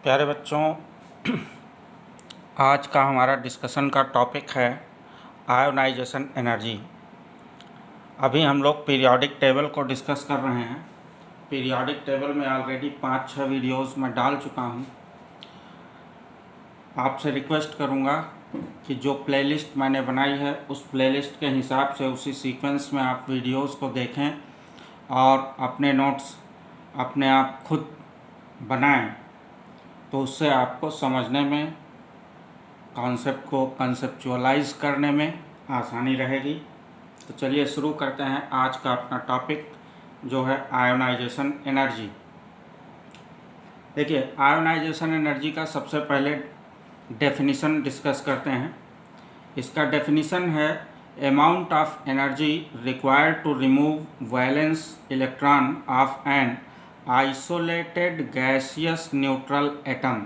प्यारे बच्चों, आज का हमारा डिस्कशन का टॉपिक है आयोनाइजेशन एनर्जी। अभी हम लोग पीरियोडिक टेबल को डिस्कस कर रहे हैं। पीरियोडिक टेबल में ऑलरेडी 5-6 वीडियोस में डाल चुका हूं। आपसे रिक्वेस्ट करूंगा कि जो प्लेलिस्ट मैंने बनाई है उस प्लेलिस्ट के हिसाब से उसी सीक्वेंस में आप वीडियोस को देखें और अपने नोट्स अपने आप खुद बनाएं, तो उससे आपको समझने में, कॉन्सेप्ट को कंसेप्चुअलाइज करने में आसानी रहेगी। तो चलिए शुरू करते हैं आज का अपना टॉपिक, जो है आयोनाइजेशन एनर्जी। देखिए, आयोनाइजेशन एनर्जी का सबसे पहले डेफिनेशन डिस्कस करते हैं। इसका डेफिनेशन है amount of energy required to remove valence electron of an isolated gaseous neutral atom,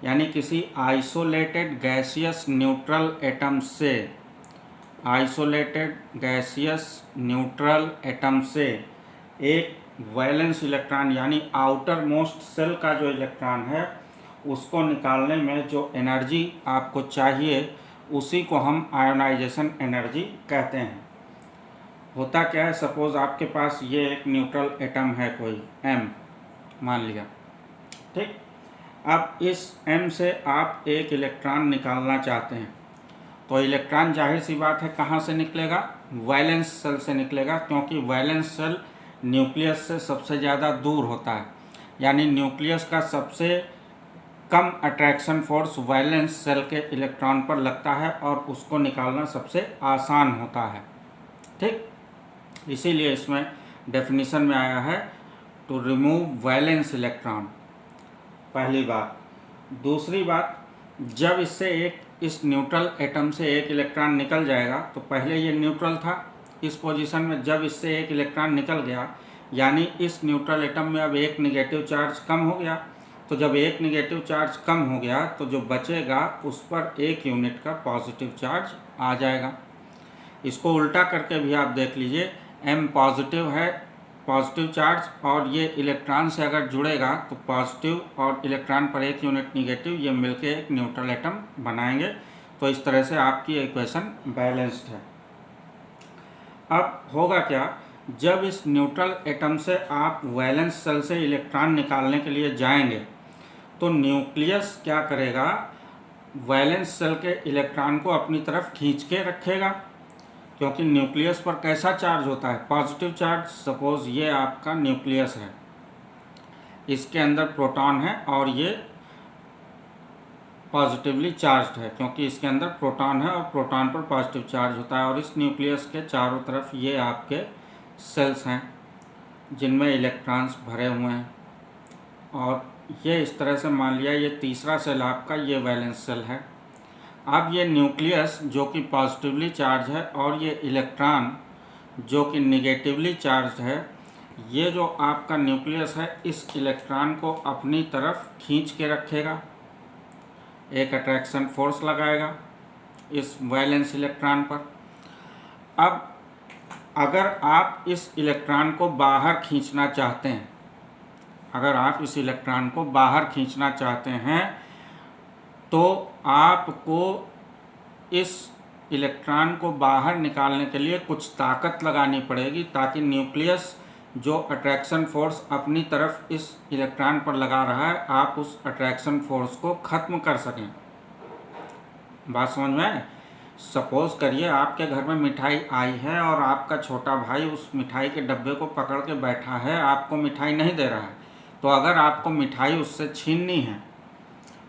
यानी किसी आइसोलेटेड गैसियस न्यूट्रल एटम से, आइसोलेटेड गैसियस न्यूट्रल एटम से एक वैलेंस इलेक्ट्रॉन यानी आउटर मोस्ट सेल का जो इलेक्ट्रॉन है उसको निकालने में जो एनर्जी आपको चाहिए उसी को हम आयोनाइजेशन एनर्जी कहते हैं। होता क्या है, सपोज आपके पास ये एक न्यूट्रल एटम है, कोई M मान लिया, ठीक। अब इस M से आप एक इलेक्ट्रॉन निकालना चाहते हैं, तो इलेक्ट्रॉन जाहिर सी बात है कहाँ से निकलेगा, वैलेंस सेल से निकलेगा, क्योंकि वैलेंस सेल न्यूक्लियस से सबसे ज़्यादा दूर होता है। यानी न्यूक्लियस का सबसे कम अट्रैक्शन फोर्स वैलेंस सेल के इलेक्ट्रॉन पर लगता है और उसको निकालना सबसे आसान होता है, ठीक। इसीलिए इसमें डेफिनेशन में आया है टू रिमूव वैलेंस इलेक्ट्रॉन, पहली बात। दूसरी बात, जब इससे इस न्यूट्रल एटम से एक इलेक्ट्रॉन निकल जाएगा, तो पहले ये न्यूट्रल था, इस पोजीशन में जब इससे एक इलेक्ट्रॉन निकल गया, यानी इस न्यूट्रल एटम में अब एक निगेटिव चार्ज कम हो गया। तो जब एक निगेटिव चार्ज कम हो गया तो जो बचेगा उस पर एक यूनिट का पॉजिटिव चार्ज आ जाएगा। इसको उल्टा करके भी आप देख लीजिए, M पॉजिटिव है, पॉजिटिव चार्ज, और ये इलेक्ट्रॉन से अगर जुड़ेगा तो पॉजिटिव और इलेक्ट्रॉन पर एक यूनिट निगेटिव, ये मिलके एक न्यूट्रल एटम बनाएंगे। तो इस तरह से आपकी इक्वेशन बैलेंस्ड है। अब होगा क्या, जब इस न्यूट्रल एटम से आप वैलेंस सेल से इलेक्ट्रॉन निकालने के लिए जाएंगे, तो न्यूक्लियस क्या करेगा, वैलेंस सेल के इलेक्ट्रॉन को अपनी तरफ खींच के रखेगा, क्योंकि न्यूक्लियस पर कैसा चार्ज होता है, पॉजिटिव चार्ज। सपोज ये आपका न्यूक्लियस है, इसके अंदर प्रोटॉन है और ये पॉजिटिवली चार्ज्ड है, क्योंकि इसके अंदर प्रोटॉन है और प्रोटॉन पर पॉजिटिव चार्ज होता है। और इस न्यूक्लियस के चारों तरफ ये आपके सेल्स हैं जिनमें इलेक्ट्रॉन्स भरे हुए हैं। और ये इस तरह से मान लिया, ये तीसरा सेल आपका ये वैलेंस सेल है। अब ये न्यूक्लियस जो कि पॉजिटिवली चार्ज है और ये इलेक्ट्रॉन जो कि निगेटिवली चार्ज है, ये जो आपका न्यूक्लियस है इस इलेक्ट्रॉन को अपनी तरफ खींच के रखेगा, एक अट्रैक्शन फोर्स लगाएगा इस वैलेंस इलेक्ट्रॉन पर। अब अगर आप इस इलेक्ट्रॉन को बाहर खींचना चाहते हैं, अगर आप इस इलेक्ट्रॉन को बाहर खींचना चाहते हैं, तो आपको इस इलेक्ट्रॉन को बाहर निकालने के लिए कुछ ताकत लगानी पड़ेगी, ताकि न्यूक्लियस जो अट्रैक्शन फोर्स अपनी तरफ इस इलेक्ट्रॉन पर लगा रहा है, आप उस अट्रैक्शन फोर्स को ख़त्म कर सकें। बात समझ में आए? सपोज़ करिए आपके घर में मिठाई आई है और आपका छोटा भाई उस मिठाई के डब्बे को पकड़ के बैठा है, आपको मिठाई नहीं दे रहा है। तो अगर आपको मिठाई उससे छीननी है,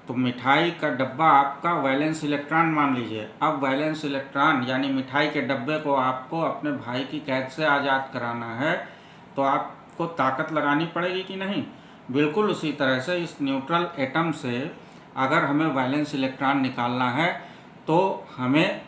तो मिठाई का डब्बा आपका वैलेंस इलेक्ट्रॉन मान लीजिए। अब वैलेंस इलेक्ट्रॉन यानी मिठाई के डब्बे को आपको अपने भाई की कैद से आज़ाद कराना है, तो आपको ताकत लगानी पड़ेगी कि नहीं? बिल्कुल उसी तरह से इस न्यूट्रल एटम से अगर हमें वैलेंस इलेक्ट्रॉन निकालना है तो हमें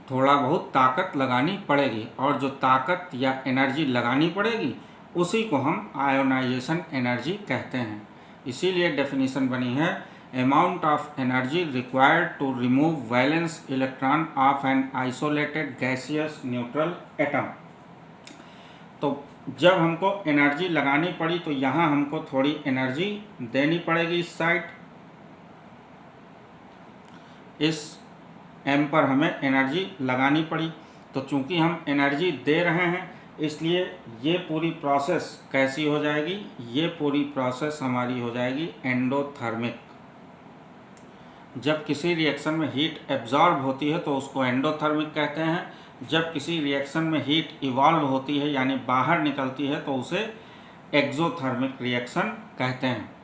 थोड़ा बहुत ताकत लगानी पड़ेगी, और जो ताकत या एनर्जी लगानी पड़ेगी उसी को हम आयोनाइजेशन एनर्जी कहते हैं। इसीलिए डेफिनेशन बनी है amount of energy required to remove valence electron of an isolated gaseous neutral atom। तो जब हमको एनर्जी लगानी पड़ी तो यहाँ हमको थोड़ी एनर्जी देनी पड़ेगी इस साइड, इस एम पर हमें एनर्जी लगानी पड़ी। तो चूंकि हम एनर्जी दे रहे हैं इसलिए ये पूरी प्रोसेस कैसी हो जाएगी, ये पूरी प्रोसेस हमारी हो जाएगी एंडोथर्मिक। जब किसी रिएक्शन में हीट एब्जॉर्ब होती है तो उसको एंडोथर्मिक कहते हैं। जब किसी रिएक्शन में हीट इवॉल्व होती है यानी बाहर निकलती है तो उसे एक्सोथर्मिक रिएक्शन कहते हैं।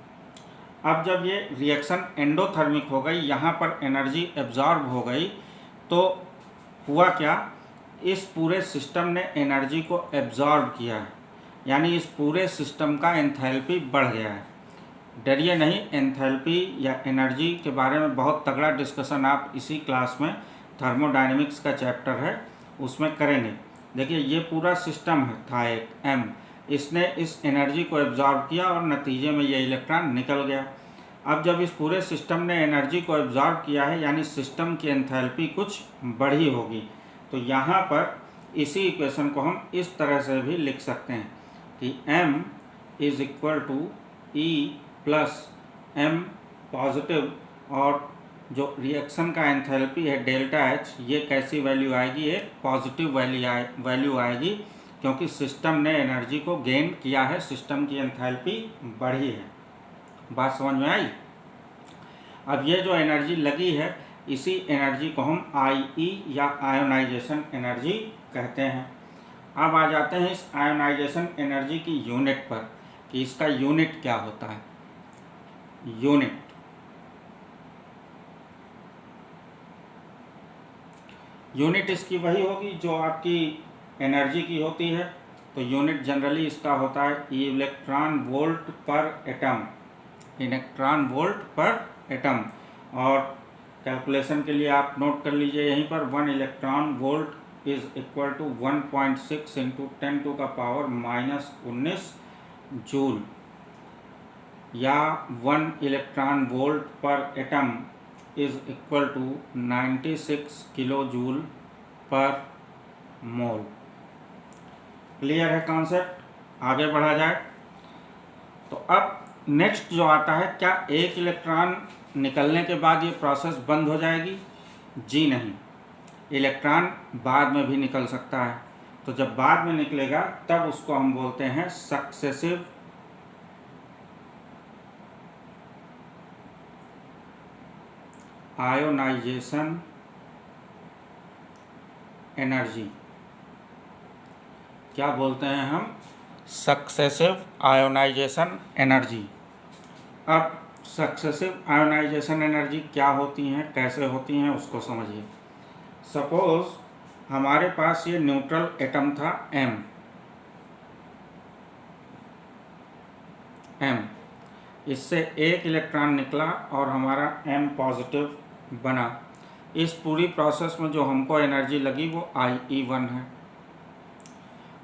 अब जब ये रिएक्शन एंडोथर्मिक हो गई, यहाँ पर एनर्जी एब्जॉर्ब हो गई, तो हुआ क्या, इस पूरे सिस्टम ने एनर्जी को एब्जॉर्ब किया है, यानी इस पूरे सिस्टम का एंथैल्पी बढ़ गया है। डरिए नहीं, एंथैल्पी या एनर्जी के बारे में बहुत तगड़ा डिस्कशन आप इसी क्लास में थर्मोडायनेमिक्स का चैप्टर है उसमें करेंगे। देखिए ये पूरा सिस्टम है था एक एम, इसने इस एनर्जी को एब्जॉर्ब किया और नतीजे में ये इलेक्ट्रॉन निकल गया। अब जब इस पूरे सिस्टम ने एनर्जी को एब्जॉर्ब किया है यानी सिस्टम की एंथैल्पी कुछ बढ़ी होगी। तो यहाँ पर इसी इक्वेशन को हम इस तरह से भी लिख सकते हैं कि m is equal to E plus M positive, और जो रिएक्शन का एंथैल्पी है डेल्टा एच, ये कैसी वैल्यू आएगी, एक पॉजिटिव वैल्यू आएगी क्योंकि सिस्टम ने एनर्जी को गेन किया है, सिस्टम की एंथैल्पी बढ़ी है। बात समझ में आई। अब ये जो एनर्जी लगी है इसी एनर्जी को हम IE या आयोनाइजेशन एनर्जी कहते हैं। अब आ जाते हैं इस आयोनाइजेशन एनर्जी की यूनिट पर कि इसका यूनिट क्या होता है। यूनिट इसकी वही होगी जो आपकी एनर्जी की होती है। तो यूनिट जनरली इसका होता है electron volt per atom, electron volt per atom. और कैलकुलेशन के लिए आप नोट कर लीजिए यहीं पर 1 electron volt is equal to 1.6 into 10⁻⁻19 joule, या 1 electron volt per atom is equal to 96 kilo joule per mole. Clear है कॉन्सेप्ट, आगे बढ़ा जाए। तो अब नेक्स्ट जो आता है, क्या एक इलेक्ट्रॉन निकलने के बाद ये प्रोसेस बंद हो जाएगी? जी नहीं, इलेक्ट्रॉन बाद में भी निकल सकता है। तो जब बाद में निकलेगा तब उसको हम बोलते हैं सक्सेसिव आयोनाइजेशन एनर्जी। क्या बोलते हैं हम? Successive ionization energy. अब सक्सेसिव आयोनाइजेशन एनर्जी क्या होती हैं, कैसे होती हैं, उसको समझिए। सपोज हमारे पास ये न्यूट्रल एटम था M, इससे एक इलेक्ट्रॉन निकला और हमारा M पॉजिटिव बना। इस पूरी प्रोसेस में जो हमको एनर्जी लगी वो IE1 है।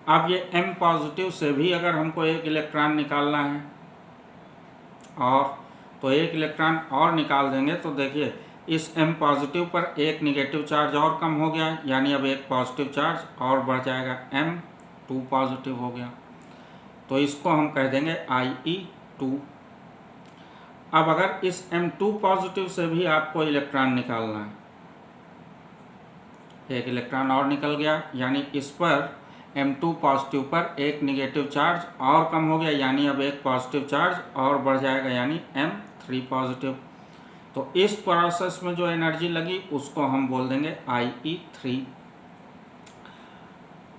अब ये M पॉजिटिव से भी अगर हमको एक इलेक्ट्रॉन निकालना है और तो एक इलेक्ट्रॉन और निकाल देंगे, तो देखिए इस M पॉजिटिव पर एक निगेटिव चार्ज और कम हो गया, यानी अब एक पॉजिटिव चार्ज और बढ़ जाएगा, M2 पॉजिटिव हो गया। तो इसको हम कह देंगे IE2। अब अगर इस M2 पॉजिटिव से भी आपको इलेक्ट्रॉन निकालना है, एक इलेक्ट्रॉन और निकल गया, यानी इस पर M2 पॉजिटिव पर एक निगेटिव चार्ज और कम हो गया, यानी अब एक पॉजिटिव चार्ज और बढ़ जाएगा, यानी M3 पॉजिटिव। तो इस प्रोसेस में जो एनर्जी लगी उसको हम बोल देंगे IE3।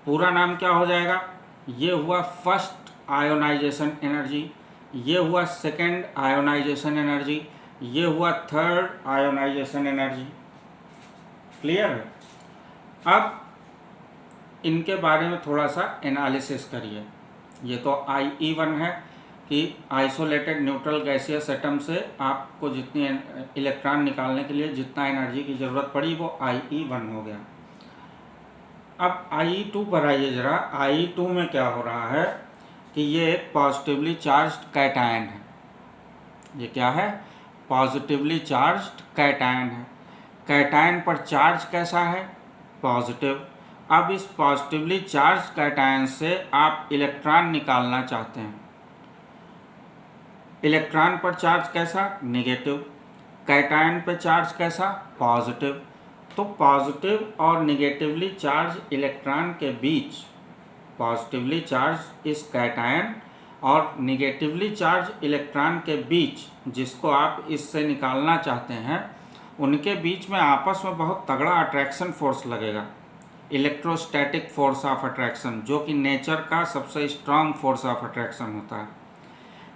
पूरा नाम क्या हो जाएगा? ये हुआ फर्स्ट आयोनाइजेशन एनर्जी, ये हुआ सेकेंड आयोनाइजेशन एनर्जी, ये हुआ थर्ड आयोनाइजेशन एनर्जी। क्लियर है? अब इनके बारे में थोड़ा सा एनालिसिस करिए। ये तो IE1 है कि आइसोलेटेड न्यूट्रल गैसियस एटम से आपको जितनी इलेक्ट्रॉन निकालने के लिए जितना एनर्जी की ज़रूरत पड़ी वो IE1 हो गया। अब IE2 पर आइए ज़रा। IE2 में क्या हो रहा है कि ये एक पॉजिटिवली चार्ज्ड कैटायन है। ये क्या है? पॉजिटिवली चार्ज्ड कैटायन है। कैटायन पर चार्ज कैसा है? पॉजिटिव। अब इस पॉजिटिवली चार्ज कैटायन से आप इलेक्ट्रॉन निकालना चाहते हैं। इलेक्ट्रॉन पर चार्ज कैसा? नेगेटिव। कैटायन पर चार्ज कैसा? पॉजिटिव। तो पॉजिटिव और नेगेटिवली चार्ज इलेक्ट्रॉन के बीच, पॉजिटिवली चार्ज इस कैटायन और नेगेटिवली चार्ज इलेक्ट्रॉन के बीच जिसको आप इससे निकालना चाहते हैं, उनके बीच में आपस में बहुत तगड़ा अट्रैक्शन फोर्स लगेगा, इलेक्ट्रोस्टैटिक फोर्स ऑफ अट्रैक्शन, जो कि नेचर का सबसे स्ट्रांग फोर्स ऑफ अट्रैक्शन होता है।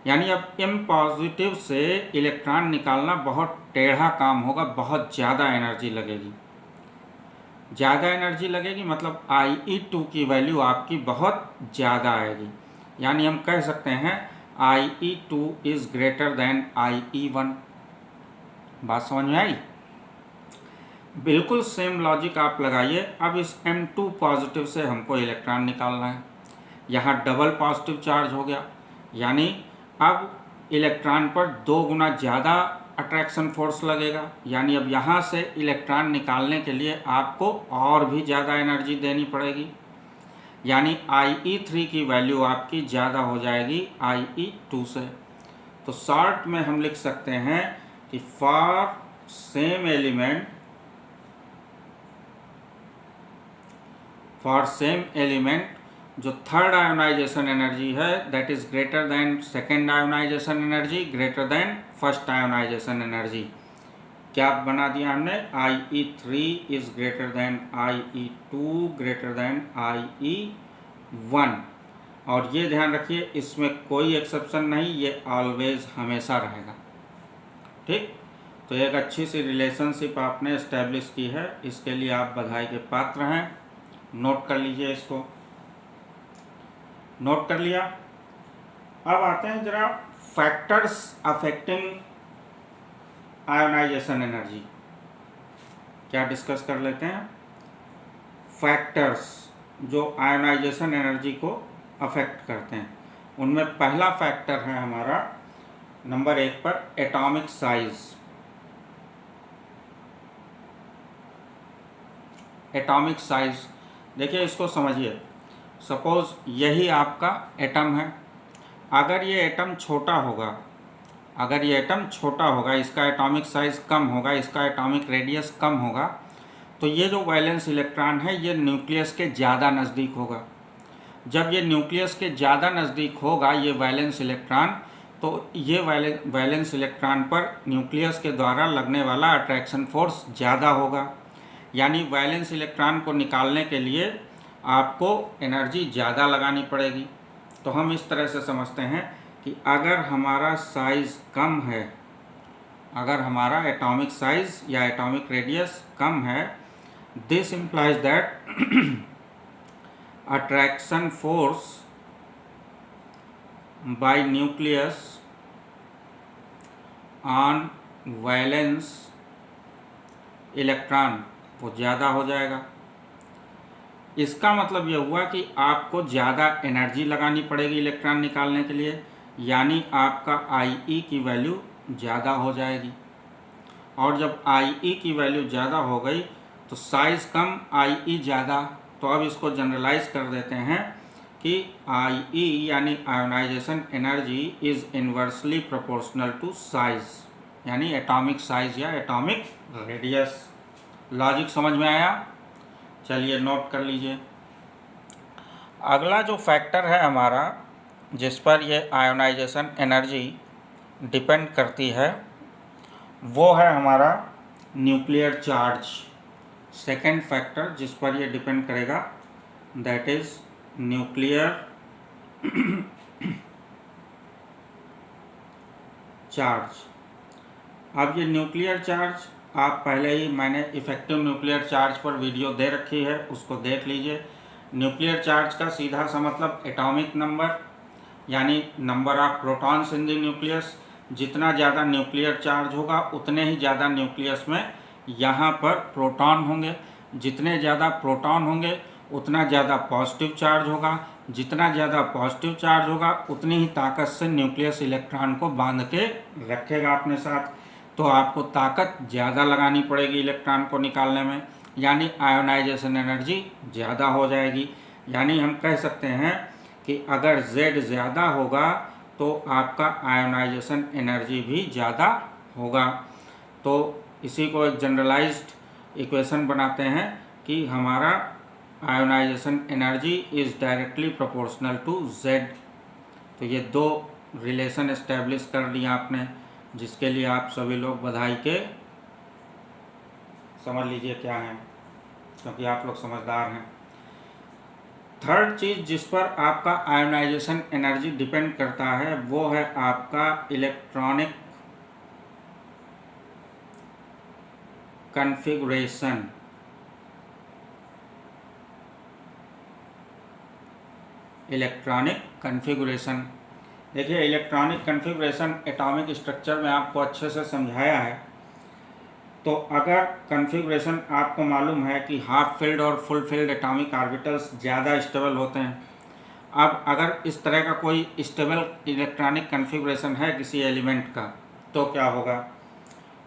यानी अब M पॉजिटिव से इलेक्ट्रॉन निकालना बहुत टेढ़ा काम होगा, बहुत ज़्यादा एनर्जी लगेगी। ज़्यादा एनर्जी लगेगी मतलब IE2 की वैल्यू आपकी बहुत ज़्यादा आएगी। यानी हम कह सकते हैं IE2 is greater than IE1। बात समझ में आई? बिल्कुल सेम लॉजिक आप लगाइए। अब इस M2 पॉजिटिव से हमको इलेक्ट्रॉन निकालना है। यहाँ डबल पॉजिटिव चार्ज हो गया, यानी अब इलेक्ट्रॉन पर 2 गुना ज़्यादा अट्रैक्शन फोर्स लगेगा। यानी अब यहाँ से इलेक्ट्रॉन निकालने के लिए आपको और भी ज़्यादा एनर्जी देनी पड़ेगी। यानी IE3 की वैल्यू आपकी ज़्यादा हो जाएगी IE2 से। तो शॉर्ट में हम लिख सकते हैं कि फॉर सेम एलिमेंट जो थर्ड आयोनाइजेशन एनर्जी है that is greater than second ionization energy greater than first ionization energy. क्या बना दिया हमने? IE3 is greater than IE2 greater than IE1। और ये ध्यान रखिए, इसमें कोई एक्सेप्शन नहीं, ये ऑलवेज हमेशा रहेगा। ठीक, तो एक अच्छी सी रिलेशनशिप आपने इस्टेब्लिश की है, इसके लिए आप बधाई के पात्र हैं। नोट कर लीजिए, इसको नोट कर लिया। अब आते हैं जरा फैक्टर्स अफेक्टिंग आयोनाइजेशन एनर्जी, क्या डिस्कस कर लेते हैं। फैक्टर्स जो आयोनाइजेशन एनर्जी को अफेक्ट करते हैं, उनमें पहला फैक्टर है हमारा नंबर 1 पर एटॉमिक साइज। एटॉमिक साइज देखिए, इसको समझिए। सपोज यही आपका एटम है। अगर ये एटम छोटा होगा, इसका एटॉमिक साइज कम होगा, इसका एटॉमिक रेडियस कम होगा, तो ये जो वैलेंस इलेक्ट्रॉन है ये न्यूक्लियस के ज़्यादा नज़दीक होगा। जब ये न्यूक्लियस के ज़्यादा नज़दीक होगा ये वैलेंस इलेक्ट्रॉन, तो ये वैलेंस इलेक्ट्रॉन पर न्यूक्लियस के द्वारा लगने वाला अट्रैक्शन फोर्स ज़्यादा होगा। यानी वैलेंस इलेक्ट्रॉन को निकालने के लिए आपको एनर्जी ज़्यादा लगानी पड़ेगी। तो हम इस तरह से समझते हैं कि अगर हमारा साइज़ कम है, अगर हमारा एटॉमिक साइज़ या एटॉमिक रेडियस कम है, this implies that attraction force by nucleus on valence electron वो ज़्यादा हो जाएगा। इसका मतलब यह हुआ कि आपको ज़्यादा एनर्जी लगानी पड़ेगी इलेक्ट्रॉन निकालने के लिए, यानी आपका IE की वैल्यू ज़्यादा हो जाएगी। और जब IE की वैल्यू ज़्यादा हो गई तो साइज़ कम IE ज़्यादा। तो अब इसको जनरलाइज कर देते हैं कि IE यानी ionization energy is inversely proportional to size, यानी एटॉमिक साइज़ या एटॉमिक रेडियस। लॉजिक समझ में आया? चलिए नोट कर लीजिए। अगला जो फैक्टर है हमारा जिस पर ये आयोनाइजेशन एनर्जी डिपेंड करती है वो है हमारा न्यूक्लियर चार्ज। सेकेंड फैक्टर जिस पर ये डिपेंड करेगा दैट इज़ न्यूक्लियर चार्ज। अब ये न्यूक्लियर चार्ज आप पहले ही मैंने इफ़ेक्टिव न्यूक्लियर चार्ज पर वीडियो दे रखी है, उसको देख लीजिए। न्यूक्लियर चार्ज का सीधा सा मतलब एटॉमिक नंबर, यानी number of protons in the nucleus. जितना ज़्यादा न्यूक्लियर चार्ज होगा उतने ही ज़्यादा न्यूक्लियस में यहाँ पर प्रोटॉन होंगे। जितने ज़्यादा प्रोटॉन होंगे उतना ज़्यादा पॉजिटिव चार्ज होगा। जितना ज़्यादा पॉजिटिव चार्ज होगा उतनी ही ताकत से न्यूक्लियस इलेक्ट्रॉन को बांध के रखेगा अपने साथ। तो आपको ताकत ज़्यादा लगानी पड़ेगी इलेक्ट्रॉन को निकालने में। यानी आयोनाइजेशन एनर्जी ज़्यादा हो जाएगी। यानी हम कह सकते हैं कि अगर Z ज़्यादा होगा तो आपका आयोनाइजेशन एनर्जी भी ज़्यादा होगा। तो इसी को एक जनरलाइज्ड इक्वेशन बनाते हैं कि हमारा ionization energy is directly proportional to Z। तो ये दो रिलेशन एस्टेब्लिश कर लिया आपने, जिसके लिए आप सभी लोग बधाई के समझ लीजिए क्या है, क्योंकि आप लोग समझदार हैं। थर्ड चीज़ जिस पर आपका आयोनाइजेशन एनर्जी डिपेंड करता है वो है आपका इलेक्ट्रॉनिक कॉन्फ़िगरेशन। इलेक्ट्रॉनिक कॉन्फ़िगरेशन, देखिए इलेक्ट्रॉनिक कॉन्फ़िगरेशन एटॉमिक स्ट्रक्चर में आपको अच्छे से समझाया है। तो अगर कॉन्फ़िगरेशन आपको मालूम है कि हाफ फिल्ड और फुल फिल्ड एटॉमिक ऑर्बिटल्स ज़्यादा स्टेबल होते हैं। अब अगर इस तरह का कोई स्टेबल इलेक्ट्रॉनिक कॉन्फ़िगरेशन है किसी एलिमेंट का तो क्या होगा।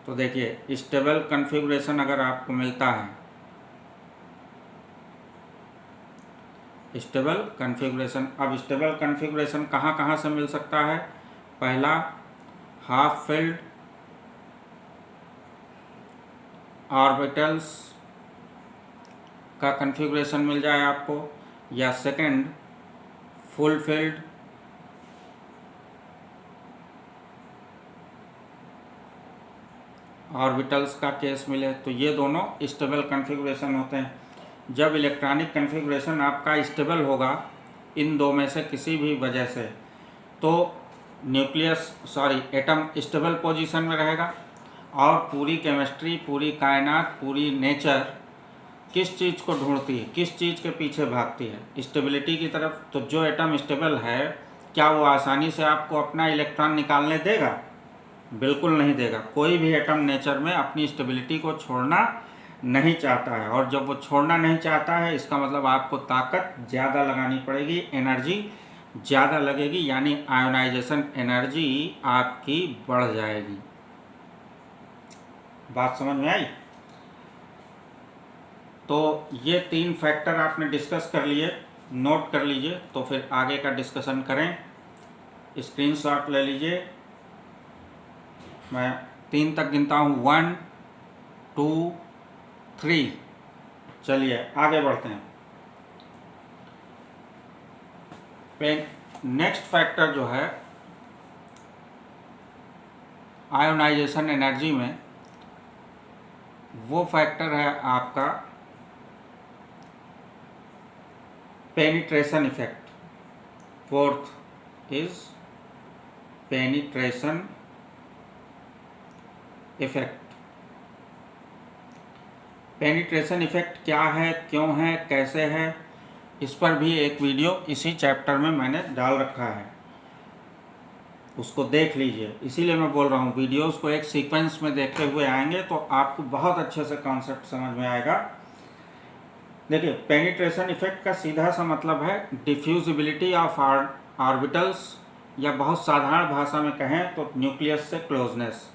तो देखिए स्टेबल कॉन्फ़िगरेशन अगर आपको मिलता है, स्टेबल कॉन्फ़िगरेशन, अब स्टेबल कॉन्फ़िगरेशन कहाँ कहाँ से मिल सकता है। पहला, हाफ फिल्ड ऑर्बिटल्स का कॉन्फ़िगरेशन मिल जाए आपको, या सेकंड फुल फिल्ड ऑर्बिटल्स का केस मिले। तो ये दोनों स्टेबल कॉन्फ़िगरेशन होते हैं। जब इलेक्ट्रॉनिक कॉन्फ़िगरेशन आपका स्टेबल होगा इन दो में से किसी भी वजह से, तो एटम स्टेबल पोजीशन में रहेगा और पूरी केमिस्ट्री, पूरी कायनात, पूरी नेचर किस चीज़ को ढूंढती है, किस चीज़ के पीछे भागती है, स्टेबिलिटी की तरफ। तो जो एटम स्टेबल है क्या वो आसानी से आपको अपना इलेक्ट्रॉन निकालने देगा? बिल्कुल नहीं देगा। कोई भी एटम नेचर में अपनी स्टेबिलिटी को छोड़ना नहीं चाहता है, और जब वो छोड़ना नहीं चाहता है इसका मतलब आपको ताकत ज़्यादा लगानी पड़ेगी, एनर्जी ज़्यादा लगेगी, यानी आयोनाइजेशन एनर्जी आपकी बढ़ जाएगी। बात समझ में आई? तो ये तीन फैक्टर आपने डिस्कस कर लिए, नोट कर लीजिए। तो फिर आगे का डिस्कशन करें। स्क्रीनशॉट ले लीजिए, मैं 3 तक गिनता हूँ, 1 2 3। चलिए आगे बढ़ते हैं। नेक्स्ट फैक्टर जो है आयोनाइजेशन एनर्जी में, वो फैक्टर है आपका penetration effect. Fourth is penetration effect. Penetration effect क्या है, क्यों है, कैसे है, इस पर भी एक वीडियो इसी चैप्टर में मैंने डाल रखा है, उसको देख लीजिए। इसीलिए मैं बोल रहा हूँ वीडियोस को एक सीक्वेंस में देखते हुए आएंगे तो आपको बहुत अच्छे से कॉन्सेप्ट समझ में आएगा। देखिए पेनिट्रेशन इफेक्ट का सीधा सा मतलब है डिफ्यूजिबिलिटी ऑफ ऑर्बिटल्स, या बहुत साधारण भाषा में कहें तो न्यूक्लियस से क्लोजनेस।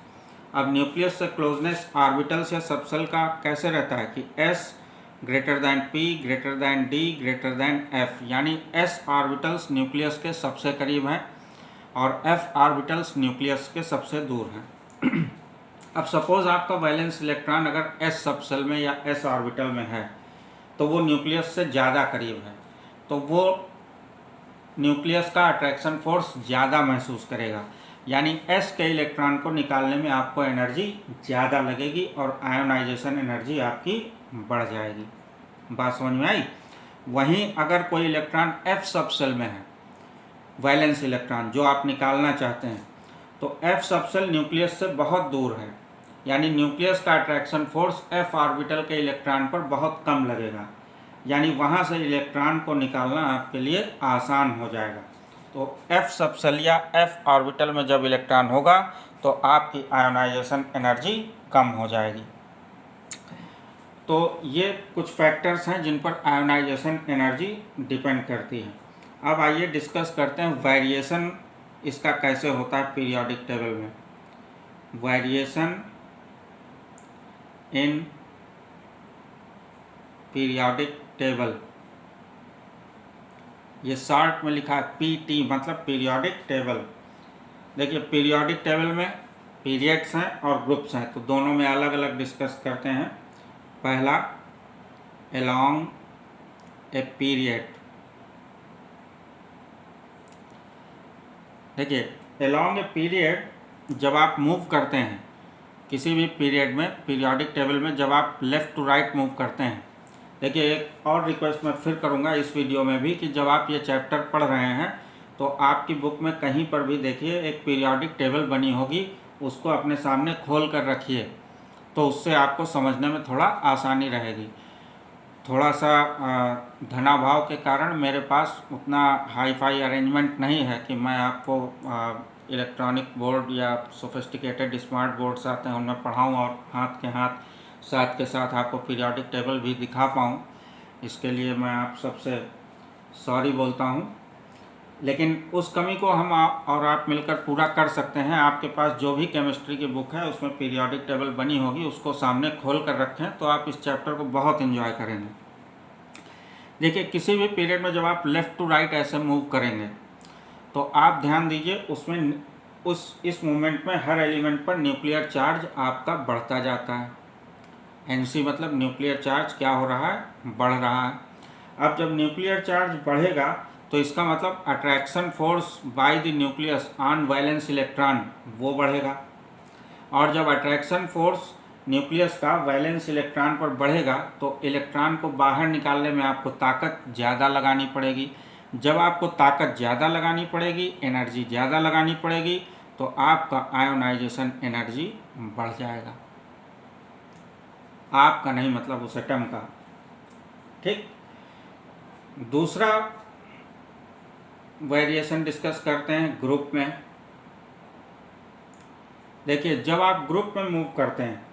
अब न्यूक्लियस से क्लोजनेस ऑर्बिटल्स या सबसेल का कैसे रहता है कि S greater than P greater than D greater than F, यानी S ऑर्बिटल्स न्यूक्लियस के सबसे करीब हैं और F ऑर्बिटल्स न्यूक्लियस के सबसे दूर हैं। अब सपोज आपका वैलेंस इलेक्ट्रॉन अगर S सबसेल में या S ऑर्बिटल में है तो वो न्यूक्लियस से ज़्यादा करीब है, तो वो न्यूक्लियस का अट्रैक्शन फोर्स ज़्यादा महसूस करेगा, यानी S के इलेक्ट्रॉन को निकालने में आपको एनर्जी ज़्यादा लगेगी और आयोनाइजेशन एनर्जी आपकी बढ़ जाएगी। बात समझ में आई? वहीं अगर कोई इलेक्ट्रॉन F सबसेल में है, वैलेंस इलेक्ट्रॉन जो आप निकालना चाहते हैं, तो F सबसेल न्यूक्लियस से बहुत दूर है, यानी न्यूक्लियस का अट्रैक्शन फोर्स F ऑर्बिटल के इलेक्ट्रॉन पर बहुत कम लगेगा, यानी वहाँ से इलेक्ट्रॉन को निकालना आपके लिए आसान हो जाएगा। तो F सबसेल या F ऑर्बिटल में जब इलेक्ट्रॉन होगा तो आपकी आयोनाइजेशन एनर्जी कम हो जाएगी। तो ये कुछ फैक्टर्स हैं जिन पर आयोनाइजेशन एनर्जी डिपेंड करती है। अब आइए डिस्कस करते हैं वेरिएशन इसका कैसे होता है पीरियोडिक टेबल में। वेरिएशन इन पीरियोडिक टेबल, ये शॉर्ट में लिखा है पीटी, मतलब पीरियोडिक टेबल। देखिए पीरियोडिक टेबल में पीरियड्स हैं और ग्रुप्स हैं, तो दोनों में अलग अलग डिस्कस करते हैं। पहला along ए पीरियड, देखिए along ए पीरियड जब आप मूव करते हैं किसी भी पीरियड में, पीरियोडिक टेबल में जब आप लेफ़्ट टू राइट मूव करते हैं, देखिए एक और रिक्वेस्ट मैं फिर करूंगा इस वीडियो में भी कि जब आप ये चैप्टर पढ़ रहे हैं तो आपकी बुक में कहीं पर भी देखिए एक पीरियोडिक टेबल बनी होगी, उसको अपने सामने खोल कर रखिए, तो उससे आपको समझने में थोड़ा आसानी रहेगी। थोड़ा सा धनाभाव के कारण मेरे पास उतना हाई फाई अरेंजमेंट नहीं है कि मैं आपको इलेक्ट्रॉनिक बोर्ड या सोफिस्टिकेटेड स्मार्ट बोर्ड्स आते हैं उनमें पढ़ाऊँ और हाथ के साथ आपको पीरियोडिक टेबल भी दिखा पाऊँ। इसके लिए मैं आप सबसे सॉरी बोलता हूँ, लेकिन उस कमी को हम और आप मिलकर पूरा कर सकते हैं। आपके पास जो भी केमिस्ट्री की बुक है उसमें पीरियोडिक टेबल बनी होगी, उसको सामने खोल कर रखें तो आप इस चैप्टर को बहुत एंजॉय करेंगे। देखिए किसी भी पीरियड में जब आप लेफ़्ट टू राइट ऐसे मूव करेंगे तो आप ध्यान दीजिए उसमें इस मूवमेंट में हर एलिमेंट पर न्यूक्लियर चार्ज आपका बढ़ता जाता है। एनसी मतलब न्यूक्लियर चार्ज क्या हो रहा है, बढ़ रहा है। अब जब न्यूक्लियर चार्ज बढ़ेगा तो इसका मतलब attraction force by the nucleus on valence electron वो बढ़ेगा, और जब अट्रैक्शन फोर्स न्यूक्लियस का वैलेंस इलेक्ट्रॉन पर बढ़ेगा तो इलेक्ट्रॉन को बाहर निकालने में आपको ताकत ज़्यादा लगानी पड़ेगी। जब आपको ताकत ज़्यादा लगानी पड़ेगी, एनर्जी ज़्यादा लगानी पड़ेगी, तो आपका आयोनाइजेशन एनर्जी बढ़ जाएगा। आपका नहीं मतलब उस एटम का, ठीक। दूसरा वेरिएशन डिस्कस करते हैं ग्रुप में। देखिए जब आप ग्रुप में मूव करते हैं,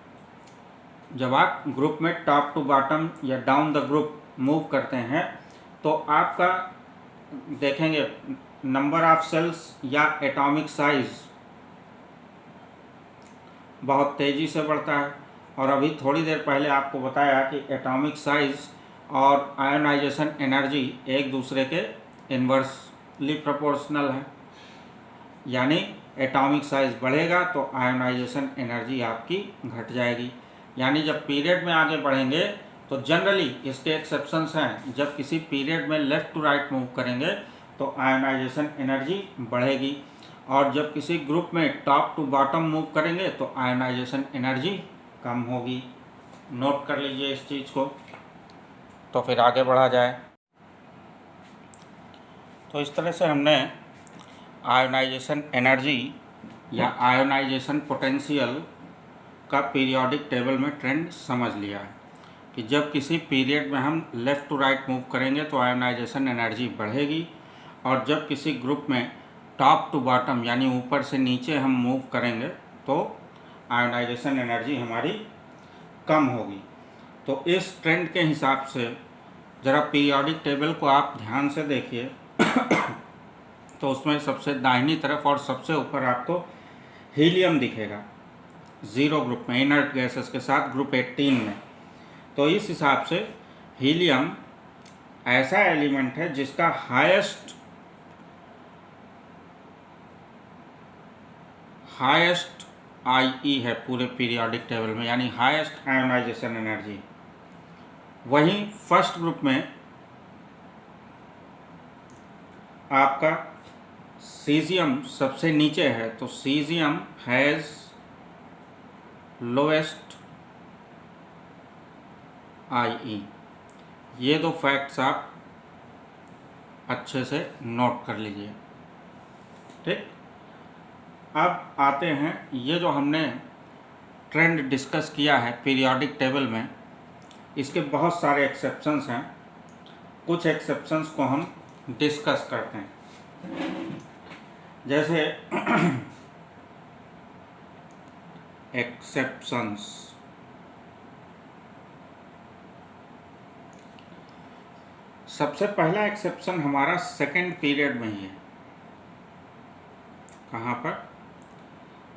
जब आप ग्रुप में टॉप टू बॉटम या डाउन द ग्रुप मूव करते हैं तो आपका देखेंगे नंबर ऑफ सेल्स या एटॉमिक साइज बहुत तेज़ी से बढ़ता है। और अभी थोड़ी देर पहले आपको बताया कि एटॉमिक साइज और आयोनाइजेशन एनर्जी एक दूसरे के इन्वर्सली प्रोपोर्शनल है, यानी एटॉमिक साइज बढ़ेगा तो आयोनाइजेशन एनर्जी आपकी घट जाएगी। यानी जब पीरियड में आगे बढ़ेंगे तो जनरली इसके एक्सेप्शंस हैं, जब किसी पीरियड में लेफ़्ट टू राइट मूव करेंगे तो आयोनाइजेशन एनर्जी बढ़ेगी, और जब किसी ग्रुप में टॉप टू बॉटम मूव करेंगे तो आयोनाइजेशन एनर्जी कम होगी। नोट कर लीजिए इस चीज़ को, तो फिर आगे बढ़ा जाए। तो इस तरह से हमने आयोनाइजेशन एनर्जी या आयोनाइजेशन पोटेंशियल का पीरियोडिक टेबल में ट्रेंड समझ लिया है कि जब किसी पीरियड में हम लेफ़्ट टू राइट मूव करेंगे तो आयोनाइजेशन एनर्जी बढ़ेगी, और जब किसी ग्रुप में टॉप टू बॉटम यानी ऊपर से नीचे हम मूव करेंगे तो आयोनाइजेशन एनर्जी हमारी कम होगी। तो इस ट्रेंड के हिसाब से ज़रा पीरियोडिक टेबल को आप ध्यान से देखिए तो उसमें सबसे दाहिनी तरफ और सबसे ऊपर आपको हीलियम दिखेगा, 0 ग्रुप में इनर्ट गैसेस के साथ ग्रुप 18 में। तो इस हिसाब से हीलियम ऐसा एलिमेंट है जिसका हाईएस्ट IE है पूरे पीरियोडिक टेबल में, यानी हाईएस्ट आयोनाइजेशन एनर्जी। वहीं फर्स्ट ग्रुप में आपका सीजियम सबसे नीचे है, तो सीजियम हैज़ लोएस्ट IE। ये दो फैक्ट्स आप अच्छे से नोट कर लीजिए, ठीक। अब आते हैं, ये जो हमने ट्रेंड डिस्कस किया है पीरियोडिक टेबल में, इसके बहुत सारे एक्सेप्शंस हैं। कुछ एक्सेप्शंस को हम डिस्कस करते हैं। जैसे एक्सेप्शंस, सबसे पहला एक्सेप्शन हमारा सेकंड पीरियड में ही है। कहाँ पर?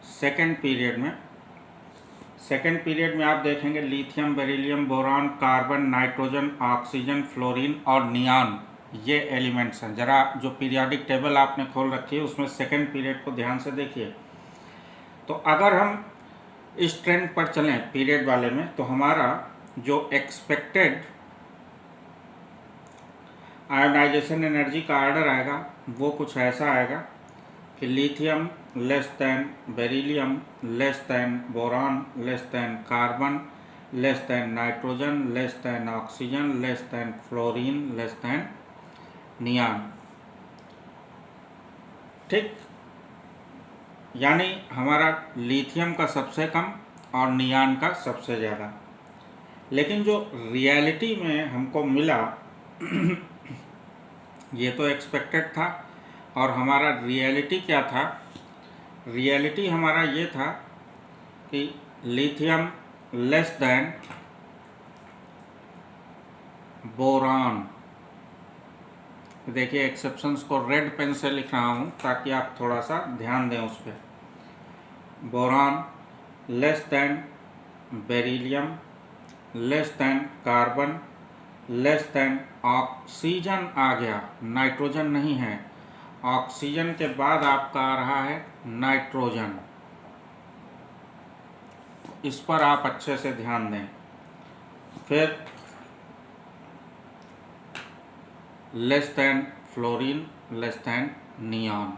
सेकंड पीरियड में। सेकेंड पीरियड में आप देखेंगे lithium, beryllium, boron, carbon, nitrogen, oxygen, fluorine और नियॉन, ये एलिमेंट्स हैं। ज़रा जो पीरियोडिक टेबल आपने खोल रखी है उसमें सेकेंड पीरियड को ध्यान से देखिए। तो अगर हम इस ट्रेंड पर चलें पीरियड वाले में, तो हमारा जो एक्सपेक्टेड आयोनाइजेशन एनर्जी का ऑर्डर आएगा वो कुछ ऐसा आएगा कि lithium less than beryllium less then boron less than carbon less then nitrogen less than oxygen less than fluorine less than neon. ठीक, यानी हमारा लिथियम का सबसे कम और नियॉन का सबसे ज़्यादा। लेकिन जो रियलिटी में हमको मिला ये तो एक्सपेक्टेड था, और हमारा रियलिटी क्या था? रियलिटी हमारा ये था कि लिथियम लेस दैन बोरान। देखिए एक्सेप्शंस को रेड पेन से लिख रहा हूँ ताकि आप थोड़ा सा ध्यान दें उस पर। Boron less than beryllium less than carbon less than oxygen आ गया, नाइट्रोजन नहीं है। ऑक्सीजन के बाद आपका आ रहा है नाइट्रोजन। इस पर आप अच्छे से ध्यान दें। फिर less than fluorine less than neon.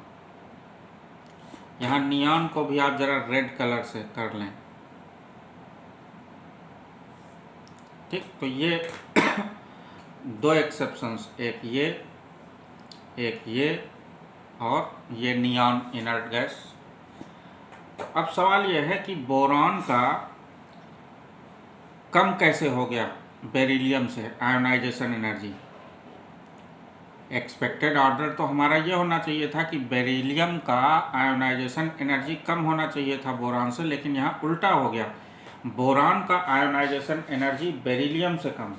यहाँ नियॉन को भी आप जरा रेड कलर से कर लें। ठीक, तो ये दो एक्सेप्शंस, एक ये और ये नियॉन इनर्ट गैस। अब सवाल यह है कि बोरान का कम कैसे हो गया बेरिलियम से आयोनाइजेशन एनर्जी? एक्सपेक्टेड ऑर्डर तो हमारा ये होना चाहिए था कि बेरिलियम का आयोनाइजेशन एनर्जी कम होना चाहिए था बोरान से, लेकिन यहाँ उल्टा हो गया। बोरान का आयोनाइजेशन एनर्जी बेरिलियम से कम।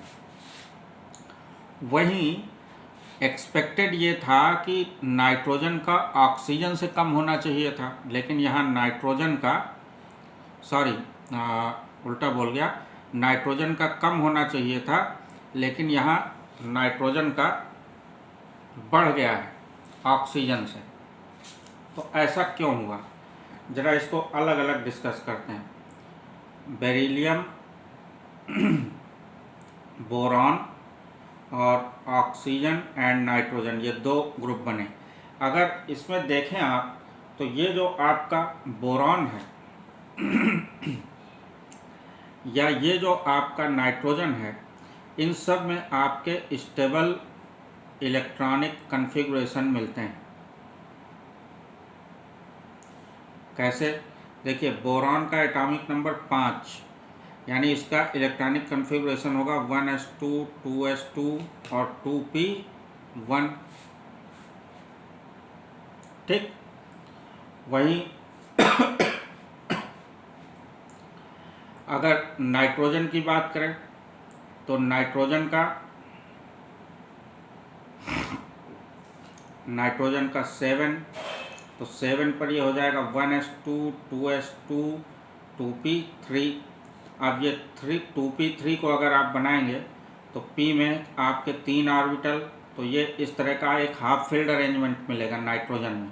वहीं एक्सपेक्टेड ये था कि नाइट्रोजन का ऑक्सीजन से कम होना चाहिए था, लेकिन यहाँ नाइट्रोजन का उल्टा बोल गया, नाइट्रोजन का कम होना चाहिए था, लेकिन यहाँ नाइट्रोजन का बढ़ गया है ऑक्सीजन से। तो ऐसा क्यों हुआ? ज़रा इसको अलग अलग डिस्कस करते हैं। बेरिलियम, बोरान और ऑक्सीजन एंड नाइट्रोजन, ये दो ग्रुप बने। अगर इसमें देखें आप तो ये जो आपका बोरान है या ये जो आपका नाइट्रोजन है, इन सब में आपके स्टेबल इलेक्ट्रॉनिक कन्फिगुरेशन मिलते हैं। कैसे? देखिए बोरान का एटॉमिक नंबर 5, यानी इसका इलेक्ट्रॉनिक कन्फिगुरेशन होगा 1s2 2s2 और 2p1। ठीक, वहीं अगर नाइट्रोजन की बात करें तो नाइट्रोजन का 7, तो 7 पर ये हो जाएगा 1s2 2s2 2p3। अब ये 2p3 को अगर आप बनाएंगे तो p में आपके 3 ऑर्बिटल, तो ये इस तरह का एक हाफ फील्ड अरेंजमेंट मिलेगा नाइट्रोजन में,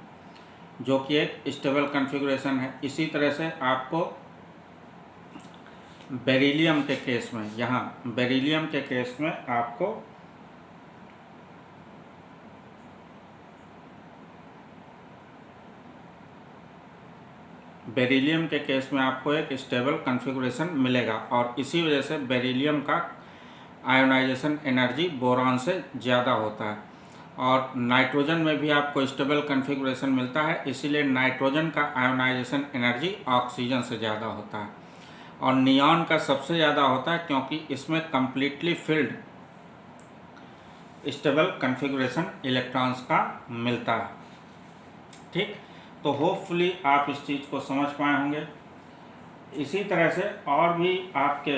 जो कि एक स्टेबल कॉन्फ़िगरेशन है। इसी तरह से आपको बेरिलियम के केस में, यहाँ बेरिलियम के केस में आपको एक स्टेबल कॉन्फ़िगरेशन मिलेगा, और इसी वजह से बेरिलियम का आयोनाइजेशन एनर्जी बोरान से ज़्यादा होता है। और नाइट्रोजन में भी आपको स्टेबल कॉन्फ़िगरेशन मिलता है, इसीलिए नाइट्रोजन का आयोनाइजेशन एनर्जी ऑक्सीजन से ज़्यादा होता है। और नियॉन का सबसे ज़्यादा होता है क्योंकि इसमें completely field stable configuration electrons का मिलता है। ठीक, तो होपफुली आप इस चीज़ को समझ पाए होंगे। इसी तरह से और भी आपके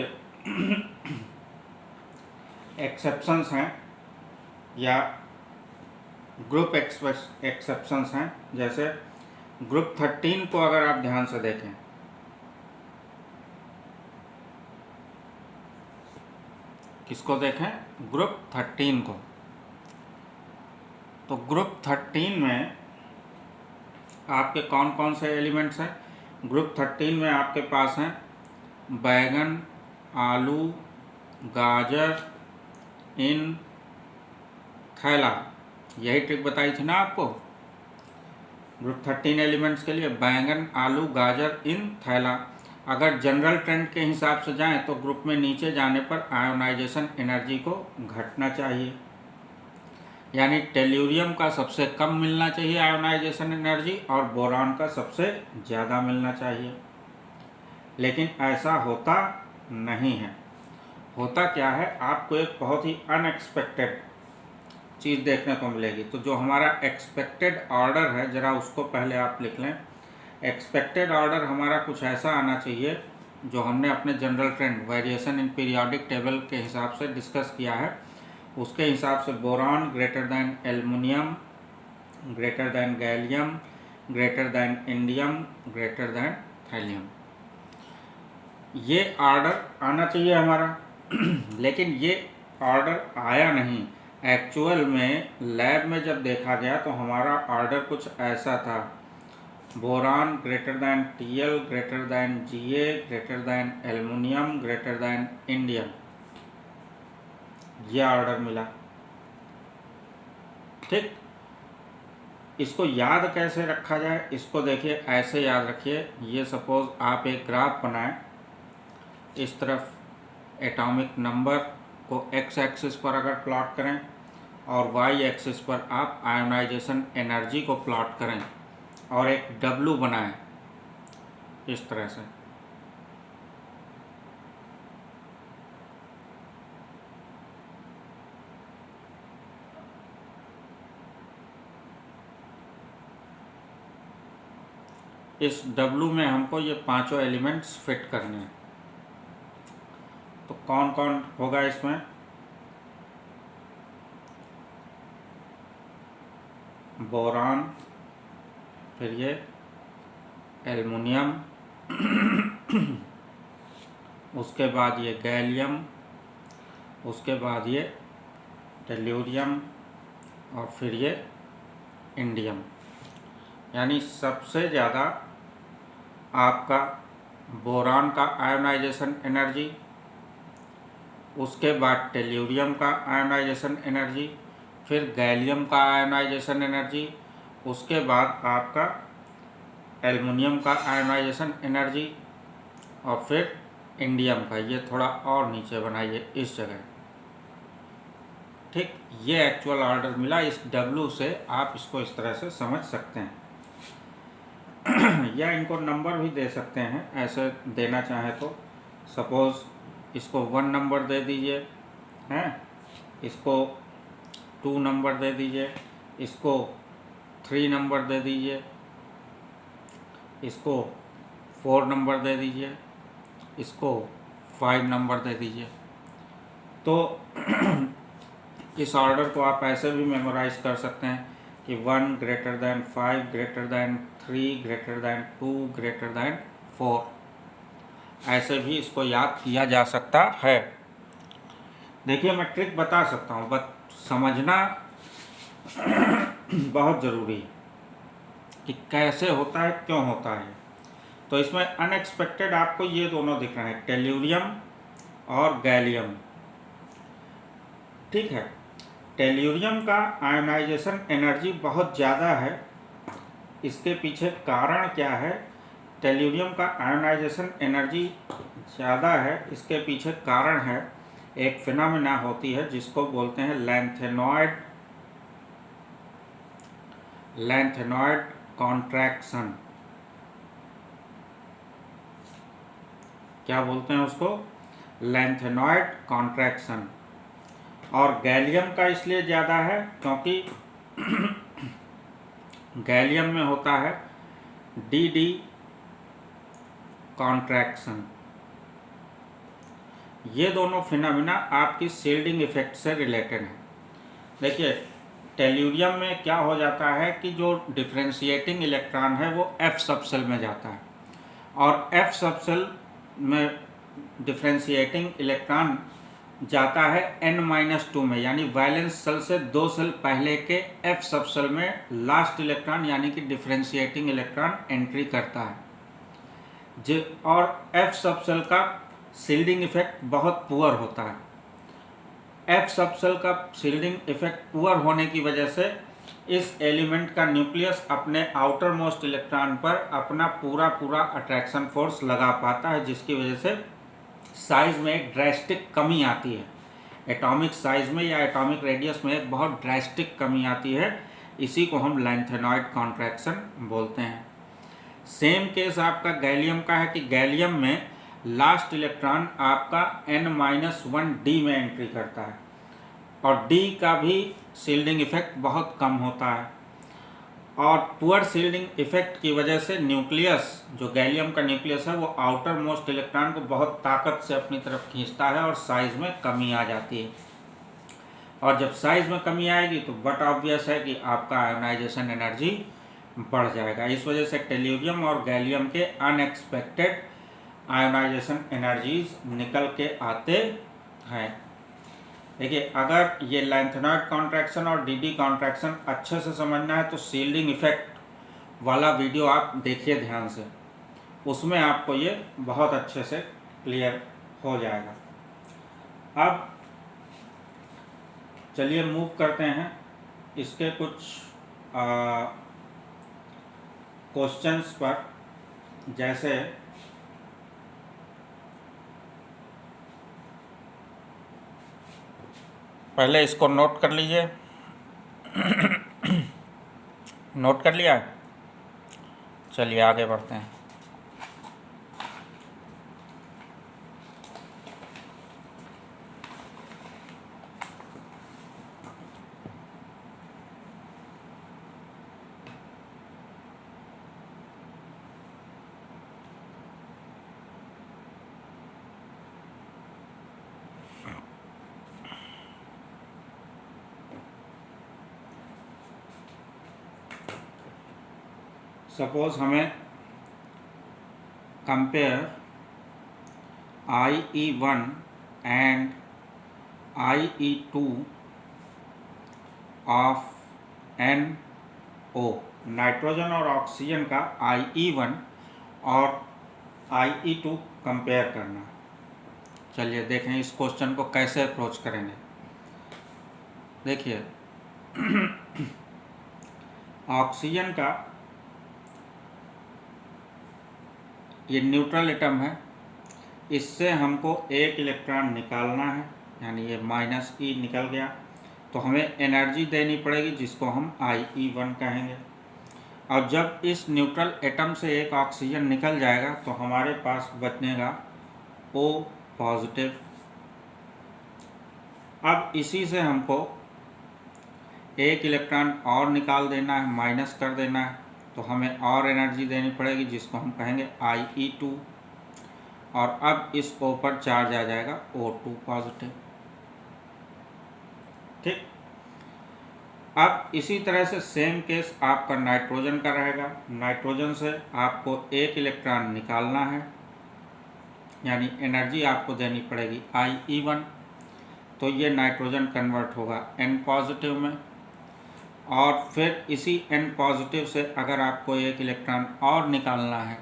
एक्सेप्शंस हैं या ग्रुप एक्सेप्शंस हैं। जैसे ग्रुप 13 को अगर आप ध्यान से देखें किसको देखें? ग्रुप 13 को। तो ग्रुप 13 में आपके कौन कौन से एलिमेंट्स हैं? ग्रुप 13 में आपके पास हैं बैगन, आलू, गाजर, इन, थैला। यही ट्रिक बताई थी ना आपको ग्रुप 13 एलिमेंट्स के लिए, बैंगन, आलू, गाजर, इन, थैला। अगर जनरल ट्रेंड के हिसाब से जाएं तो ग्रुप में नीचे जाने पर आयोनाइजेशन एनर्जी को घटना चाहिए, यानी टेल्यूरियम का सबसे कम मिलना चाहिए आयोनाइजेशन एनर्जी और बोरान का सबसे ज़्यादा मिलना चाहिए। लेकिन ऐसा होता नहीं है। होता क्या है, आपको एक बहुत ही अनएक्सपेक्टेड चीज़ देखने को मिलेगी। तो जो हमारा एक्सपेक्टेड ऑर्डर है, ज़रा उसको पहले आप लिख लें। एक्सपेक्टेड ऑर्डर हमारा कुछ ऐसा आना चाहिए जो हमने अपने general trend variation in periodic table के हिसाब से डिस्कस किया है। उसके हिसाब से boron greater than aluminium, greater then gallium, greater than indium, greater than thallium, ये ऑर्डर आना चाहिए हमारा। लेकिन ये ऑर्डर आया नहीं। एक्चुअल में लैब में जब देखा गया तो हमारा ऑर्डर कुछ ऐसा था, boron greater than TL, greater than GA, greater than aluminium, greater than indium, यह ऑर्डर मिला। ठीक, इसको याद कैसे रखा जाए? इसको देखिए, ऐसे याद रखिए। ये सपोज आप एक ग्राफ बनाएं, इस तरफ एटॉमिक नंबर को एक्स एक्सिस पर अगर प्लॉट करें और वाई एक्सिस पर आप आयोनाइजेशन एनर्जी को प्लॉट करें और एक डब्लू बनाएं इस तरह से। इस डब्लू में हमको ये पांचों एलिमेंट्स फिट करने हैं। तो कौन कौन होगा इसमें? बोरान, फिर ये एल्युमिनियम, उसके बाद ये गैलियम, उसके बाद ये टेल्यूरियम और फिर ये इंडियम। यानी सबसे ज़्यादा आपका बोरान का आयोनाइजेशन एनर्जी, उसके बाद टेल्यूरियम का आयोनाइजेशन एनर्जी, फिर गैलियम का आयोनाइजेशन एनर्जी, उसके बाद आपका एल्युमिनियम का आयोनाइजेशन एनर्जी और फिर इंडियम का। ये थोड़ा और नीचे बनाइए इस जगह। ठीक, ये एक्चुअल ऑर्डर मिला। इस डब्लू से आप इसको इस तरह से समझ सकते हैं। या इनको नंबर भी दे सकते हैं, ऐसे देना चाहें तो। सपोज़ इसको 1 नंबर दे दीजिए, हैं, इसको 2 नंबर दे दीजिए, इसको 3 नंबर दे दीजिए, इसको 4 नंबर दे दीजिए, इसको 5 नंबर दे दीजिए। तो इस ऑर्डर को आप ऐसे भी मेमोराइज कर सकते हैं कि 1 greater than 5, greater than 3, greater than 2, greater than 4, ऐसे भी इसको याद किया जा सकता है। देखिए, मैं ट्रिक बता सकता हूँ, बट समझना बहुत ज़रूरी है कि कैसे होता है, क्यों होता है। तो इसमें अनएक्सपेक्टेड आपको ये दोनों दिख रहे हैं, टेल्यूरियम और गैलियम। ठीक है, टेल्यूरियम का आयोनाइजेशन एनर्जी बहुत ज़्यादा है। इसके पीछे कारण क्या है? टेल्यूरियम का आयोनाइजेशन एनर्जी ज़्यादा है, इसके पीछे कारण है, एक फिनोमेना होती है जिसको बोलते हैं लैंथेनॉइड कॉन्ट्रैक्शन। क्या बोलते हैं उसको? Lanthanoid contraction. और गैलियम का इसलिए ज़्यादा है क्योंकि गैलियम में होता है डी कॉन्ट्रैक्शन। ये दोनों फिनोमिना आपकी शील्डिंग इफेक्ट से रिलेटेड है। देखिए, टेल्यूरियम में क्या हो जाता है कि जो डिफ्रेंशिएटिंग इलेक्ट्रॉन है वो F सबसेल में जाता है, और F सबसेल में डिफ्रेंशिएटिंग इलेक्ट्रॉन जाता है n-2 में, यानी वैलेंस सेल से 2 सेल पहले के f सब सेल में लास्ट इलेक्ट्रॉन यानी कि डिफरेंशिएटिंग इलेक्ट्रॉन एंट्री करता है। और f सब सेल का शील्डिंग इफेक्ट बहुत पुअर होता है। f सब सेल का शील्डिंग इफेक्ट पुअर होने की वजह से इस एलिमेंट का न्यूक्लियस अपने आउटर मोस्ट इलेक्ट्रॉन पर अपना पूरा अट्रैक्शन फोर्स लगा पाता है, जिसकी वजह से साइज में एक ड्रास्टिक कमी आती है। एटॉमिक साइज में या एटॉमिक रेडियस में एक बहुत ड्रास्टिक कमी आती है। इसी को हम लैंथेनॉइड कॉन्ट्रैक्शन बोलते हैं। सेम केस आपका गैलियम का है कि गैलियम में लास्ट इलेक्ट्रॉन आपका n-1d में एंट्री करता है और d का भी शील्डिंग इफेक्ट बहुत कम होता है। और पुअर शील्डिंग इफेक्ट की वजह से न्यूक्लियस, जो गैलियम का न्यूक्लियस है, वो आउटर मोस्ट इलेक्ट्रॉन को बहुत ताकत से अपनी तरफ खींचता है और साइज में कमी आ जाती है। और जब साइज में कमी आएगी तो बट ऑब्वियस है कि आपका आयोनाइजेशन एनर्जी बढ़ जाएगा। इस वजह से टेल्यूरियम और गैलियम के अनएक्सपेक्टेड आयोनाइजेशन एनर्जीज निकल के आते हैं। देखिए, अगर ये लैंथेनॉइड कॉन्ट्रैक्शन और डी कॉन्ट्रैक्शन अच्छे से समझना है तो शील्डिंग इफेक्ट वाला वीडियो आप देखिए ध्यान से, उसमें आपको ये बहुत अच्छे से क्लियर हो जाएगा। अब चलिए मूव करते हैं इसके कुछ क्वेश्चंस पर। जैसे पहले इसको नोट कर लीजिए। नोट कर लिया? चलिए आगे बढ़ते हैं। सपोज हमें compare IE1 and IE2 of NO, nitrogen और ऑक्सीजन का IE1 और IE2 कंपेयर करना। चलिए देखें इस क्वेश्चन को कैसे अप्रोच करेंगे। देखिए, ऑक्सीजन का ये न्यूट्रल एटम है, इससे हमको एक इलेक्ट्रॉन निकालना है, यानी ये -E निकल गया, तो हमें एनर्जी देनी पड़ेगी जिसको हम IE1 कहेंगे। और जब इस न्यूट्रल एटम से एक ऑक्सीजन निकल जाएगा तो हमारे पास बचेगा O पॉजिटिव। अब इसी से हमको एक इलेक्ट्रॉन और निकाल देना है, माइनस कर देना है, तो हमें और एनर्जी देनी पड़ेगी जिसको हम कहेंगे IE2। और अब इस O पर चार्ज आ जाएगा O2 पॉजिटिव। ठीक। अब इसी तरह से सेम केस आपका नाइट्रोजन का रहेगा। नाइट्रोजन से आपको एक इलेक्ट्रॉन निकालना है, यानी एनर्जी आपको देनी पड़ेगी IE1, तो ये नाइट्रोजन कन्वर्ट होगा N पॉजिटिव में। और फिर इसी N पॉजिटिव से अगर आपको एक इलेक्ट्रॉन और निकालना है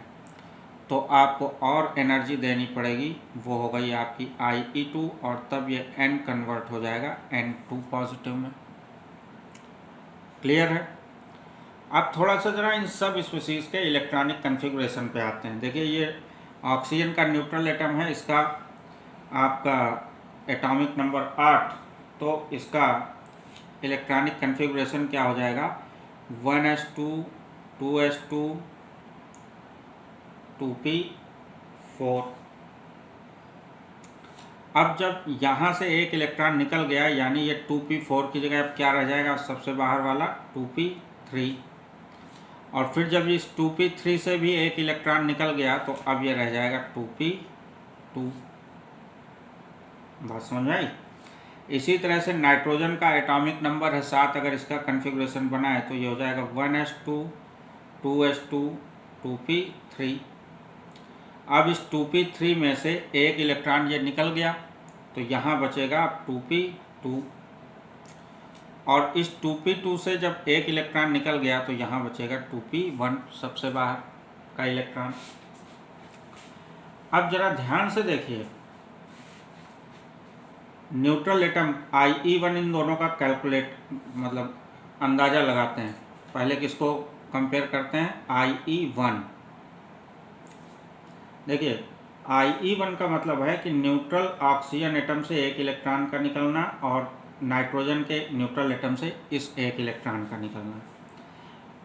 तो आपको और एनर्जी देनी पड़ेगी, वो हो गई आपकी IE2, और तब ये N कन्वर्ट हो जाएगा N2 पॉजिटिव में। क्लियर है? अब थोड़ा सा ज़रा इन सब स्पीशीज़ के इलेक्ट्रॉनिक कन्फिगुरेशन पे आते हैं। देखिए, ये ऑक्सीजन का न्यूट्रल एटम है, इसका आपका एटॉमिक नंबर 8, तो इसका इलेक्ट्रॉनिक कन्फिगुरेशन क्या हो जाएगा? 1s2 2s2 2p4। अब जब यहाँ से एक इलेक्ट्रॉन निकल गया, यानी ये 2p4 की जगह अब क्या रह जाएगा? सबसे बाहर वाला 2p3। और फिर जब इस 2p3 से भी एक इलेक्ट्रॉन निकल गया तो अब ये रह जाएगा 2p2। बात समझ में आई? इसी तरह से नाइट्रोजन का एटॉमिक नंबर है 7, अगर इसका कन्फिगुरेशन बना है तो ये हो जाएगा 1s2 2s2 2p3। अब इस 2p3 में से एक इलेक्ट्रॉन ये निकल गया तो यहाँ बचेगा 2p2 और इस 2p2 से जब एक इलेक्ट्रॉन निकल गया तो यहाँ बचेगा 2p1 सबसे बाहर का इलेक्ट्रॉन। अब जरा ध्यान से देखिए, न्यूट्रल एटम IE1 इन दोनों का कैलकुलेट मतलब अंदाज़ा लगाते हैं। पहले किसको कंपेयर करते हैं? IE1। देखिए IE1 का मतलब है कि न्यूट्रल ऑक्सीजन एटम से एक इलेक्ट्रॉन का निकलना और नाइट्रोजन के न्यूट्रल एटम से इस एक इलेक्ट्रॉन का निकलना।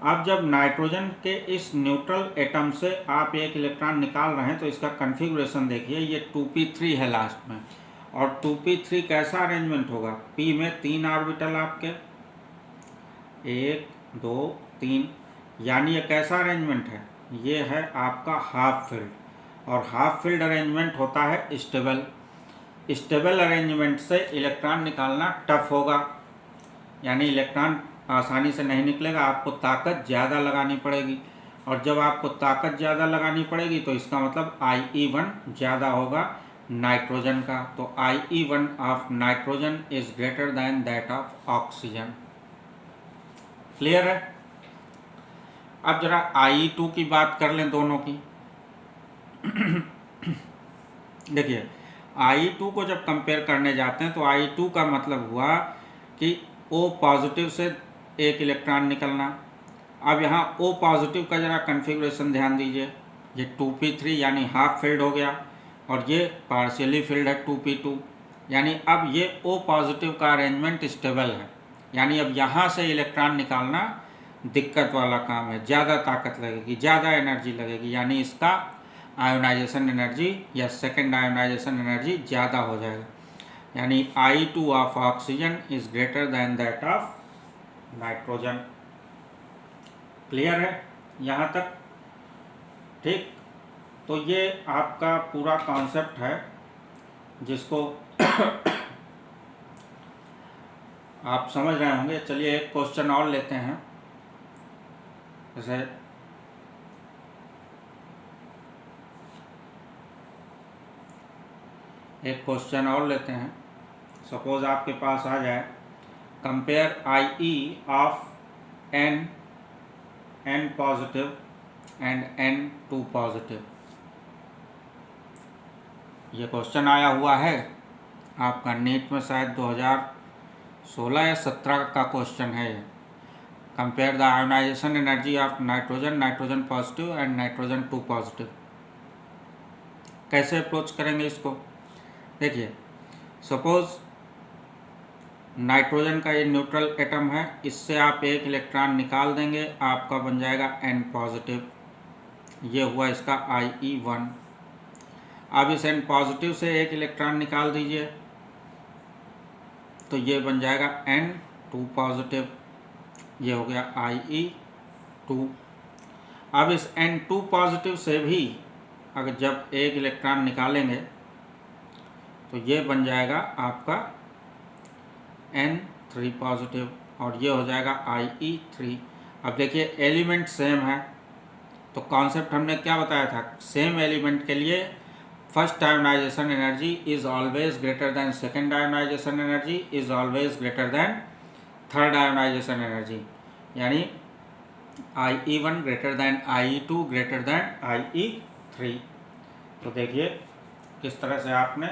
अब जब नाइट्रोजन के इस न्यूट्रल एटम से आप एक इलेक्ट्रॉन निकाल रहे हैं तो इसका कन्फिगुरेशन देखिए, ये 2p3 है लास्ट में। और 2p3 कैसा अरेंजमेंट होगा? p में 3 ऑर्बिटल आपके, 1 2 3, यानी ये कैसा अरेंजमेंट है? ये है आपका हाफ फील्ड, और हाफ फील्ड अरेंजमेंट होता है स्टेबल। स्टेबल अरेंजमेंट से इलेक्ट्रॉन निकालना टफ होगा, यानी इलेक्ट्रॉन आसानी से नहीं निकलेगा, आपको ताकत ज़्यादा लगानी पड़ेगी। और जब आपको ताकत ज़्यादा लगानी पड़ेगी तो इसका मतलब IE1 ज़्यादा होगा नाइट्रोजन का। तो IE1 of nitrogen is greater then that of oxygen. Clear है? अब जरा IE2 की बात कर लें दोनों की। देखिए IE2 को जब कंपेयर करने जाते हैं तो IE2 का मतलब हुआ कि O पॉजिटिव से एक इलेक्ट्रॉन निकलना। अब यहाँ O पॉजिटिव का ज़रा कन्फिग्रेशन ध्यान दीजिए, ये 2p3 यानी हाफ फील्ड हो गया, और ये पार्शियली फील्ड है 2p2, यानी अब ये O पॉजिटिव का अरेंजमेंट स्टेबल है। यानी अब यहाँ से इलेक्ट्रॉन निकालना दिक्कत वाला काम है, ज़्यादा ताकत लगेगी, ज़्यादा एनर्जी लगेगी, यानी इसका आयोनाइजेशन एनर्जी या सेकेंड आयोनाइजेशन एनर्जी ज़्यादा हो जाएगा। यानी I2 of oxygen is greater then that of nitrogen. Clear है यहाँ तक? ठीक, तो ये आपका पूरा कॉन्सेप्ट है जिसको आप समझ रहे होंगे। चलिए एक क्वेश्चन और लेते हैं। जैसे एक क्वेश्चन और लेते हैं। सपोज आपके पास आ जाए, compare IE of N positive and N2 positive. ये क्वेश्चन आया हुआ है आपका नीट में, शायद 2016 या 17 का क्वेश्चन है ये। Compare the ionization energy of nitrogen positive and nitrogen 2 positive. कैसे अप्रोच करेंगे इसको? देखिए सपोज नाइट्रोजन का ये न्यूट्रल एटम है, इससे आप एक इलेक्ट्रॉन निकाल देंगे, आपका बन जाएगा N पॉजिटिव। ये हुआ इसका IE1। अब इस N पॉजिटिव से एक इलेक्ट्रॉन निकाल दीजिए तो ये बन जाएगा N2 पॉजिटिव। ये हो गया IE2। अब इस N2 पॉजिटिव से भी अगर जब एक इलेक्ट्रॉन निकालेंगे तो ये बन जाएगा आपका N3 पॉजिटिव, और ये हो जाएगा IE3। अब देखिए एलिमेंट सेम है, तो कॉन्सेप्ट हमने क्या बताया था? सेम एलिमेंट के लिए first ionization energy is always greater than second ionization energy is always greater than third ionization energy, यानी IE1 greater than IE2 greater then IE3। तो देखिए किस तरह से आपने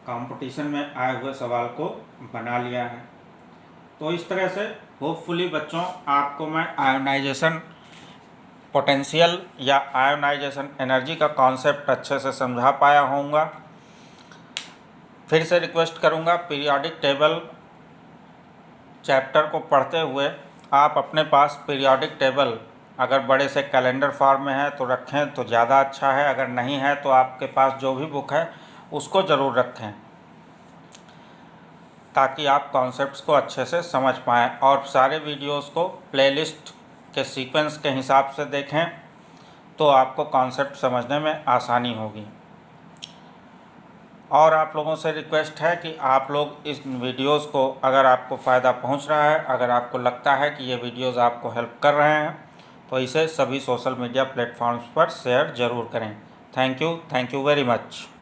कंपटीशन में आए हुए सवाल को बना लिया है। तो इस तरह से होपफुली बच्चों आपको मैं आयोनाइजेशन पोटेंशियल या आयोनाइजेशन एनर्जी का कॉन्सेप्ट अच्छे से समझा पाया होऊंगा। फिर से रिक्वेस्ट करूंगा, पीरियोडिक टेबल चैप्टर को पढ़ते हुए आप अपने पास पीरियोडिक टेबल अगर बड़े से कैलेंडर फॉर्म में है तो रखें तो ज़्यादा अच्छा है, अगर नहीं है तो आपके पास जो भी बुक है उसको ज़रूर रखें, ताकि आप कॉन्सेप्ट्स को अच्छे से समझ पाएँ। और सारे वीडियोस को प्लेलिस्ट के सीक्वेंस के हिसाब से देखें तो आपको कॉन्सेप्ट समझने में आसानी होगी। और आप लोगों से रिक्वेस्ट है कि आप लोग इस वीडियोस को, अगर आपको फ़ायदा पहुंच रहा है, अगर आपको लगता है कि ये वीडियोस आपको हेल्प कर रहे हैं, तो इसे सभी सोशल मीडिया प्लेटफॉर्म्स पर शेयर ज़रूर करें। Thank you very much.